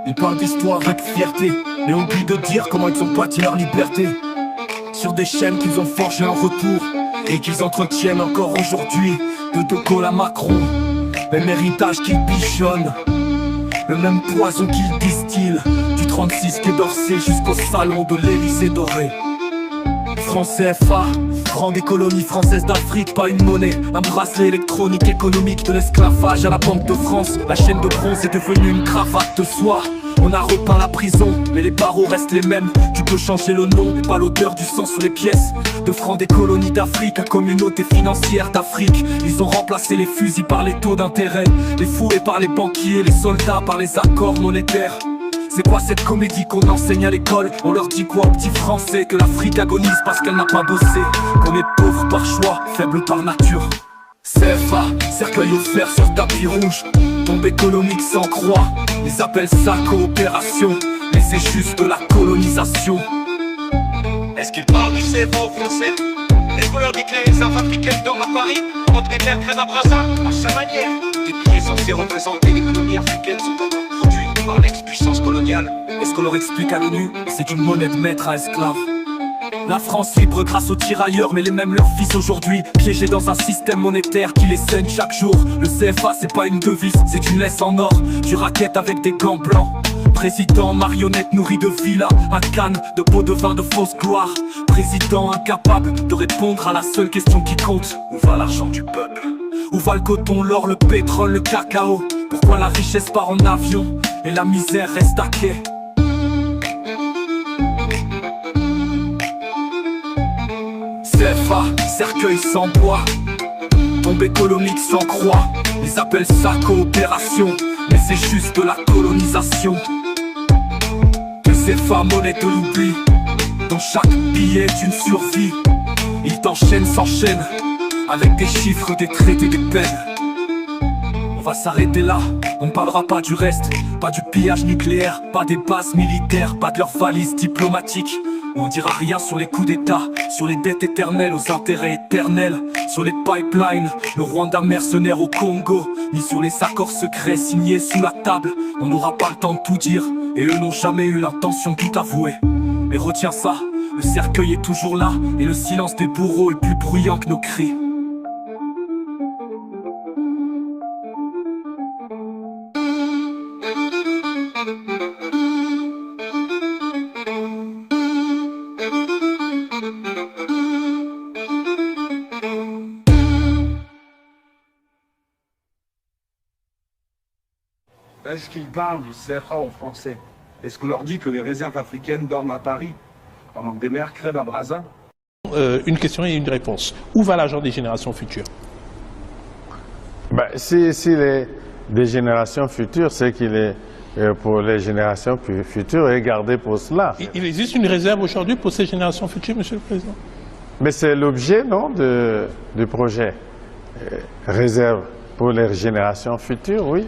Ils parlent d'histoire avec fierté, mais oublient de dire comment ils ont bâti leur liberté. Sur des chaînes qu'ils ont forgées en retour et qu'ils entretiennent encore aujourd'hui. De Gaulle à Macron, même héritage qu'ils bichonnent, le même poison qu'ils distillent. Du 36 quai d'Orsay jusqu'au salon de l'Élysée doré. France CFA, rang des colonies françaises d'Afrique, pas une monnaie. Un bracelet électronique économique de l'esclavage à la Banque de France. La chaîne de bronze est devenue une cravate de soie. On a repeint la prison, mais les barreaux restent les mêmes. Tu peux changer le nom, mais pas l'odeur du sang sur les pièces. De francs des colonies d'Afrique à communauté financière d'Afrique. Ils ont remplacé les fusils par les taux d'intérêt, les fouets par les banquiers, les soldats par les accords monétaires. C'est quoi cette comédie qu'on enseigne à l'école? On leur dit quoi aux petits français? Que l'Afrique agonise parce qu'elle n'a pas bossé, qu'on est pauvre par choix, faible par nature. CFA, cercueil offert sur tapis rouge, tombe économique sans croix. Ils appellent ça coopération, mais c'est juste de la colonisation. Est-ce qu'ils parlent du CFA aux Français? Est-ce qu'on leur dit que les réserves africaines dorment à Paris? Entre les terres très à Brazza, à sa manière. Des billets censés représenter l'économie africaine sont encore produits par l'ex-puissance coloniale. Est-ce qu'on leur explique à l'ONU? C'est une monnaie de maître à esclaves. La France libre grâce aux tirailleurs, mais les mêmes leurs fils aujourd'hui, piégés dans un système monétaire qui les saigne chaque jour. Le CFA c'est pas une devise, c'est une laisse en or. Tu raquettes avec des gants blancs. Président marionnette nourri de villas à Cannes, de pots de vin de fausse gloire. Président incapable de répondre à la seule question qui compte: où va l'argent du peuple? Où va le coton, l'or, le pétrole, le cacao? Pourquoi la richesse part en avion et la misère reste à quai? CFA, cercueil sans bois, tombe économique sans croix. Ils appellent ça coopération, mais c'est juste de la colonisation. Le CFA, monnaie de l'oubli, dont chaque billet est une survie. Ils t'enchaînent, s'enchaînent, avec des chiffres, des traités, des peines. On va s'arrêter là, on ne parlera pas du reste. Pas du pillage nucléaire, pas des bases militaires, pas de leurs valises diplomatiques. On dira rien sur les coups d'état, sur les dettes éternelles aux intérêts éternels, sur les pipelines, le Rwanda mercenaire au Congo, ni sur les accords secrets signés sous la table. On n'aura pas le temps de tout dire, et eux n'ont jamais eu l'intention de tout avouer. Mais retiens ça, le cercueil est toujours là, et le silence des bourreaux est plus bruyant que nos cris. Est-ce qu'ils parlent du CFA aux Français? Est-ce qu'on leur dit que les réserves africaines dorment à Paris pendant que des mères crèvent à Brazza? Une question et une réponse. Où va l'argent des générations futures? Si des générations futures, c'est qu'il est pour les générations futures et gardé pour cela. Il existe une réserve aujourd'hui pour ces générations futures, Monsieur le Président? Mais c'est l'objet, non, du projet. Réserve pour les générations futures, oui.